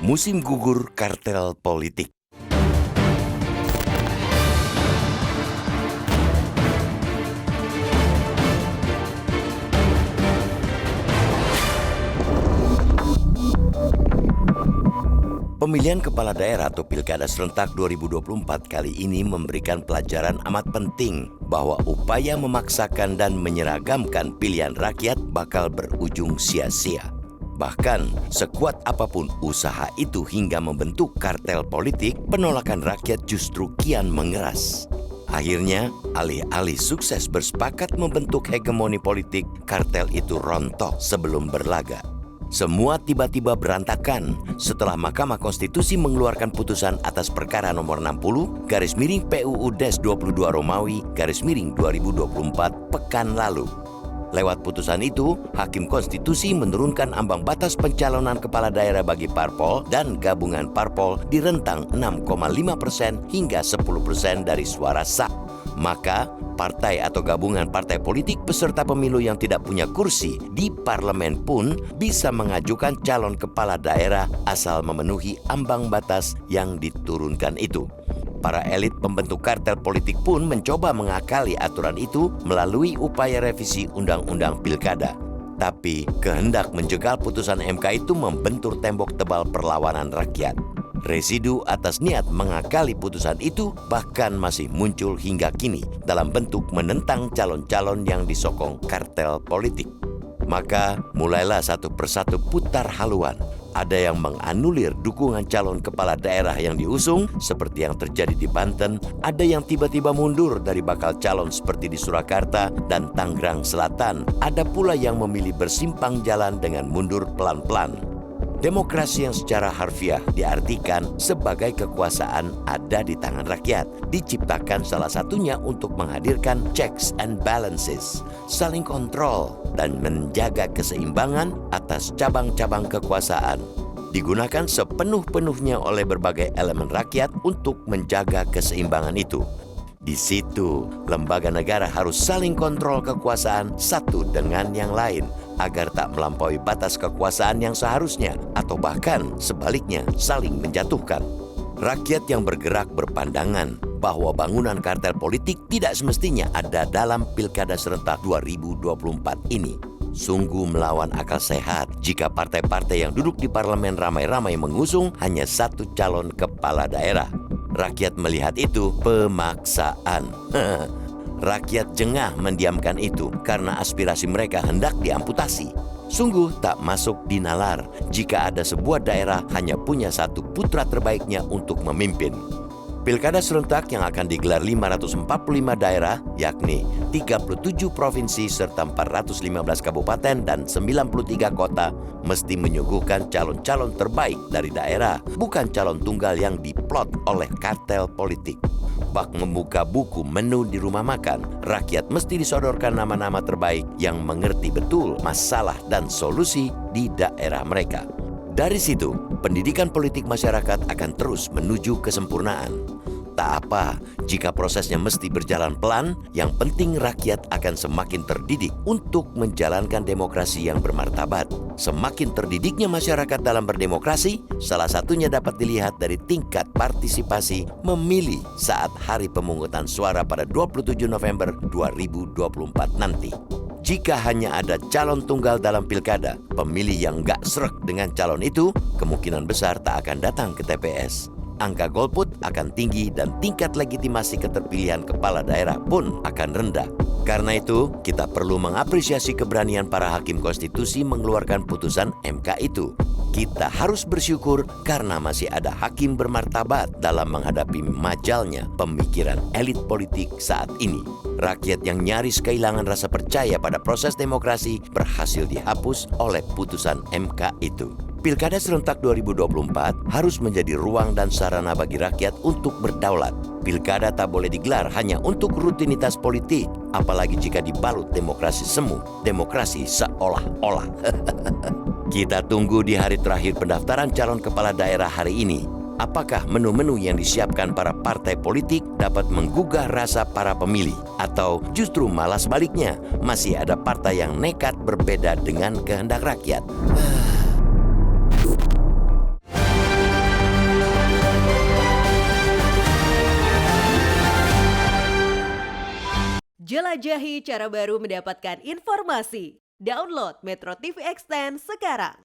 Musim gugur kartel politik. Pemilihan kepala daerah atau Pilkada serentak 2024 kali ini memberikan pelajaran amat penting bahwa upaya memaksakan dan menyeragamkan pilihan rakyat bakal berujung sia-sia. Bahkan, sekuat apapun usaha itu hingga membentuk kartel politik, penolakan rakyat justru kian mengeras. Akhirnya, alih-alih sukses bersepakat membentuk hegemoni politik, kartel itu rontok sebelum berlaga. Semua tiba-tiba berantakan setelah Mahkamah Konstitusi mengeluarkan putusan atas perkara nomor 60/PUU-22 Romawi/2024 pekan lalu. Lewat putusan itu, Hakim Konstitusi menurunkan ambang batas pencalonan kepala daerah bagi parpol dan gabungan parpol di rentang 6,5% hingga 10% dari suara sah. Maka, partai atau gabungan partai politik peserta pemilu yang tidak punya kursi di parlemen pun bisa mengajukan calon kepala daerah asal memenuhi ambang batas yang diturunkan itu. Para elit pembentuk kartel politik pun mencoba mengakali aturan itu melalui upaya revisi Undang-Undang Pilkada. Tapi kehendak menjegal putusan MK itu membentur tembok tebal perlawanan rakyat. Residu atas niat mengakali putusan itu bahkan masih muncul hingga kini dalam bentuk menentang calon-calon yang disokong kartel politik. Maka mulailah satu persatu putar haluan. Ada yang menganulir dukungan calon kepala daerah yang diusung seperti yang terjadi di Banten. Ada yang tiba-tiba mundur dari bakal calon seperti di Surakarta dan Tangerang Selatan. Ada pula yang memilih bersimpang jalan dengan mundur pelan-pelan. Demokrasi yang secara harfiah diartikan sebagai kekuasaan ada di tangan rakyat, diciptakan salah satunya untuk menghadirkan checks and balances, saling kontrol, dan menjaga keseimbangan atas cabang-cabang kekuasaan. Digunakan sepenuh-penuhnya oleh berbagai elemen rakyat untuk menjaga keseimbangan itu. Di situ, lembaga negara harus saling kontrol kekuasaan satu dengan yang lain agar tak melampaui batas kekuasaan yang seharusnya atau bahkan sebaliknya saling menjatuhkan. Rakyat yang bergerak berpandangan bahwa bangunan kartel politik tidak semestinya ada dalam Pilkada serentak 2024 ini. Sungguh melawan akal sehat jika partai-partai yang duduk di parlemen ramai-ramai mengusung hanya satu calon kepala daerah. Rakyat melihat itu pemaksaan. Rakyat jengah mendiamkan itu karena aspirasi mereka hendak diamputasi. Sungguh tak masuk di nalar jika ada sebuah daerah hanya punya satu putra terbaiknya untuk memimpin. Pilkada serentak yang akan digelar 545 daerah, yakni 37 provinsi serta 415 kabupaten dan 93 kota, mesti menyuguhkan calon-calon terbaik dari daerah, bukan calon tunggal yang diplot oleh kartel politik. Bak membuka buku menu di rumah makan, rakyat mesti disodorkan nama-nama terbaik yang mengerti betul masalah dan solusi di daerah mereka. Dari situ, pendidikan politik masyarakat akan terus menuju kesempurnaan. Tak apa jika prosesnya mesti berjalan pelan, yang penting rakyat akan semakin terdidik untuk menjalankan demokrasi yang bermartabat. Semakin terdidiknya masyarakat dalam berdemokrasi, salah satunya dapat dilihat dari tingkat partisipasi memilih saat hari pemungutan suara pada 27 November 2024 nanti. Jika hanya ada calon tunggal dalam pilkada, pemilih yang gak srek dengan calon itu, kemungkinan besar tak akan datang ke TPS. Angka golput akan tinggi dan tingkat legitimasi keterpilihan kepala daerah pun akan rendah. Karena itu, kita perlu mengapresiasi keberanian para hakim konstitusi mengeluarkan putusan MK itu. Kita harus bersyukur karena masih ada hakim bermartabat dalam menghadapi majalnya pemikiran elit politik saat ini. Rakyat yang nyaris kehilangan rasa percaya pada proses demokrasi berhasil dihapus oleh putusan MK itu. Pilkada serentak 2024 harus menjadi ruang dan sarana bagi rakyat untuk berdaulat. Pilkada tak boleh digelar hanya untuk rutinitas politik, apalagi jika dibalut demokrasi semu, demokrasi seolah-olah. Kita tunggu di hari terakhir pendaftaran calon kepala daerah hari ini. Apakah menu-menu yang disiapkan para partai politik dapat menggugah rasa para pemilih? Atau justru malah sebaliknya, masih ada partai yang nekat berbeda dengan kehendak rakyat? Jelajahi cara baru mendapatkan informasi. Download Metro TV Extend sekarang.